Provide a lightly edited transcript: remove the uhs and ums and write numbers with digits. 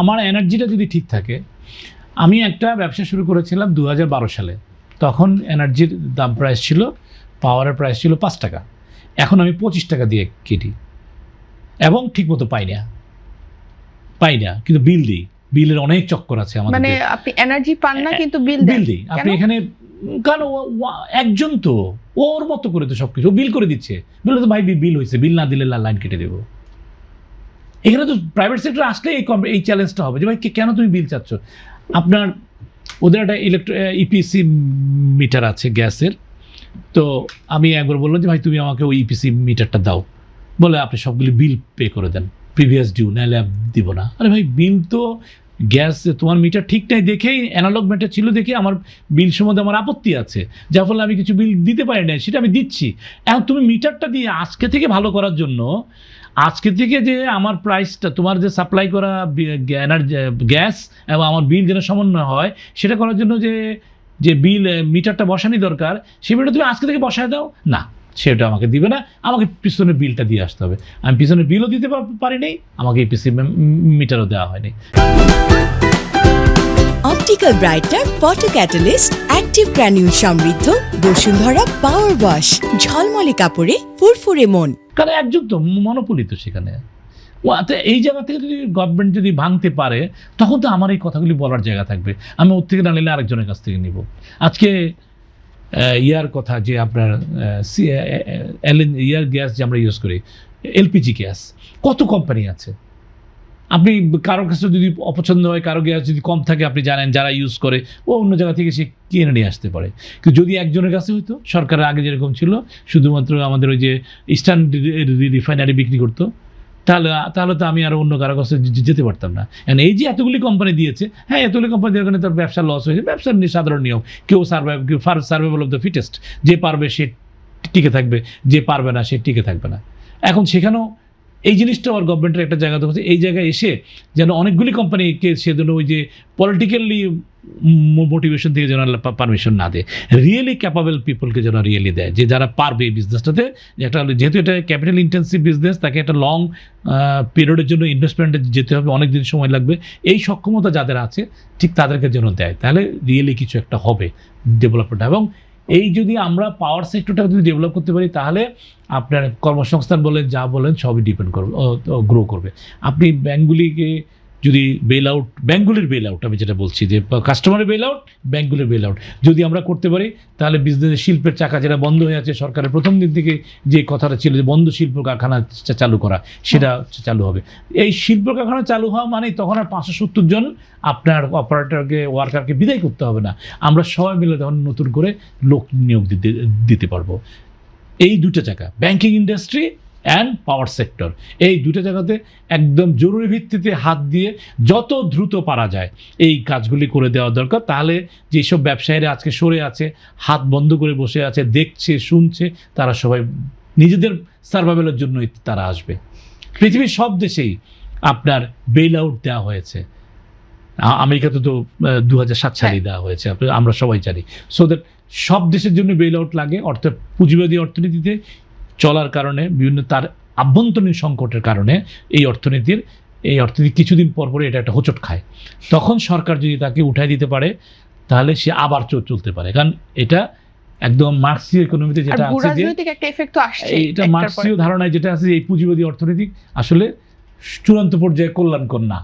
আমার এনার্জিটা যদি ঠিক থাকে, আমি একটা ব্যবসা শুরু করেছিলাম 2012 সালে। তখন এনার্জির দাম প্রাইস ছিল, পাওয়ারের প্রাইস ছিল 5 টাকা। এখন আমি 25 টাকা দিয়ে কিনি এবং ঠিকমতো পাই না, কিন্তু বিল দিই। বিলের অনেক চক্কর আছে আমাদের। মানে আপনি এনার্জি পান না কিন্তু বিল দিই। আপনি এখানে কারণ একজন তো ওর মতো করে তো সবকিছু বিল করে দিচ্ছে। বলে তো ভাই বিল হয়েছে, বিল না দিলে লাইন কেটে দেবো। এখানে তো প্রাইভেট সেক্টর আসলে এই চ্যালেঞ্জটা হবে যে ভাই কেন তুমি বিল চাচ্ছ। আপনার ওদের একটা ইপিসি মিটার আছে গ্যাসের। তো আমি একবার বললাম যে ভাই তুমি আমাকে ওই ইপিসি মিটারটা দাও, বলে আপনি সবগুলি বিল পে করে দেন, প্রিভিয়াস ডিউ, নাহলে দিব না। আরে ভাই বিল তো গ্যাস তোমার মিটার ঠিক নাই দেখেই, অ্যানালগ মিটার ছিল দেখে আমার বিল সম্বন্ধে আমার আপত্তি আছে, যার ফলে আমি কিছু বিল দিতে পারি না, সেটা আমি দিচ্ছি। এখন তুমি মিটারটা দিয়ে আজকে থেকে ভালো করার জন্য, আজকে থেকে যে আমার প্রাইসটা, তোমার যে সাপ্লাই করা গ্যাস এবং আমার বিল যেন সমন্বয় হয়, সেটা করার জন্য যে বিল মিটারটা বসানি দরকার, সেই বিলটা তুমি আজকে থেকে বসায় দাও না, সেটা আমাকে দিবে না। আমাকে পিছনের বিলটা দিয়ে আসতে হবে। আমি পিছনের বিলও দিতে পারিনি, আমাকে এপিসি মিটারও দেওয়া হয়নি। Optical brighter, photo catalyst, active granule সমৃদ্ধ বসুন্ধরা পাওয়ার ওয়াশ, ঝলমলে কাপড়ে ফুরফুরে মন। কারণ একজন তো মনোপলি তো সেখানে। এই জায়গা থেকে যদি গভর্নমেন্ট যদি ভাঙতে পারে, তখন তো আমার এই কথাগুলি বলার জায়গা থাকবে। আমি ওর থেকে না নিলে আরেকজনের কাছ থেকে নিব। আজকে ইয়ার কথা যে আপনার ইয়ার গ্যাস যে আমরা ইউজ করি, এলপিজি গ্যাস, কত কোম্পানি আছে। আপনি কারো কাছে যদি অপছন্দ হয়, কারো গ্যাস যদি কম থাকে, আপনি জানেন যারা ইউজ করে ও অন্য জায়গা থেকে সে কিনে নিয়ে আসতে পারে। কিন্তু যদি একজনের কাছে হইতো, সরকারের আগে যেরকম ছিল, শুধুমাত্র আমাদের ওই যে ইস্টার্ন রিফাইনারি বিক্রি করতো, তাহলে তো আমি আর অন্য কারো কাছে যেতে পারতাম না। এখন এই যে এতগুলি কোম্পানি দিয়েছে, হ্যাঁ এতগুলি কোম্পানি দেওয়ার কারণে তার ব্যবসার লস হয়েছে। ব্যবসার সাধারণ নিয়ম, কেউ সার্ভাইভাল অফ দ্য ফিটেস্ট, যে পারবে সে টিকে থাকবে, যে পারবে না সে টিকে থাকবে না। এখন সেখানেও এই জিনিসটা আর গভর্নমেন্টের একটা জায়গা হচ্ছে, এই জায়গায় এসে যেন অনেকগুলি কোম্পানিকে সেজন্য ওই যে পলিটিক্যালি মোটিভেশন থেকে যেন পারমিশন না দেয়, রিয়েলি ক্যাপাবল পিপলকে যেন রিয়েলি দেয়, যে যারা পারবে এই বিজনেসটাতে। একটা যেহেতু এটা ক্যাপিটাল ইন্টেন্সিভ বিজনেস, তাকে একটা লং পিরিয়ডের জন্য ইনভেস্টমেন্টে যেতে হবে, অনেক দিন সময় লাগবে। এই সক্ষমতা যাদের আছে ঠিক তাদেরকে যেন দেয়, তাহলে রিয়েলি কিছু একটা হবে ডেভেলপমেন্ট। এবং এই যদি আমরা পাওয়ার সেক্টরটা যদি ডেভেলপ করতে পারি, তাহলে আপনার কর্মসংস্থান বলেন, যা বলেন, সবই ডিপেন্ড করবে, গ্রো করবে। আপনি ব্যাঙ্কগুলিকে যদি ব্যাঙ্কগুলির বেল আউট, আমি যেটা বলছি যে কাস্টমারের বেল আউট, ব্যাঙ্কগুলির বেল আউট যদি আমরা করতে পারি, তাহলে বিজনেসের শিল্পের চাকা যেটা বন্ধ হয়ে আছে, সরকারের প্রথম দিন থেকে যে কথাটা ছিল যে বন্ধ শিল্প কারখানা চালু করা, সেটা চালু হবে। এই শিল্প কারখানা চালু হওয়া মানে তখন আর 570 জন আপনার ওয়ার্কারকে বিদায় করতে হবে না। আমরা সবাই মিলে তখন নতুন করে লোক নিয়োগ দিতে পারবো। এই দুটো জায়গা, banking industry and power sector, এই দুটো জায়গাতে একদম জরুরি ভিত্তিতে হাত দিয়ে যত দ্রুত পারা যায় এই কাজগুলি করে দেওয়া দরকার। তাহলে যেসব ব্যবসায়ীরা আজকে সরে আছে, হাত বন্ধ করে বসে আছে, দেখছে শুনছে, তারা সবাই নিজেদের সার্ভাইভালের জন্যই তারা আসবে। পৃথিবীর সব দেশেই আপনার বেল আউট দেওয়া হয়েছে। আমেরিকাতে তো 2007 সালেই দেওয়া হয়েছে, আমরা সবাই জানি। সো দ্যাট সব দেশের জন্য বেল আউট লাগে, অর্থাৎ পুঁজিবাদী অর্থনীতিতে চলার কারণে, বিভিন্ন তার আভ্যন্তরীণ সংকটের কারণে এই অর্থনীতি কিছুদিন পর এটা একটা হোঁচট খায়। তখন সরকার যদি তাকে উঠাই দিতে পারে, তাহলে সে আবার চলতে পারে। কারণ এটা একদম মার্ক্সীয় ইকোনমিতে যেটা আছে, যে এটা মার্ক্সীয় ধারণায় যেটা আছে, এই পুঁজিবাদী অর্থনীতি আসলে চূড়ান্ত পর্যায়ে কল্যাণকর না।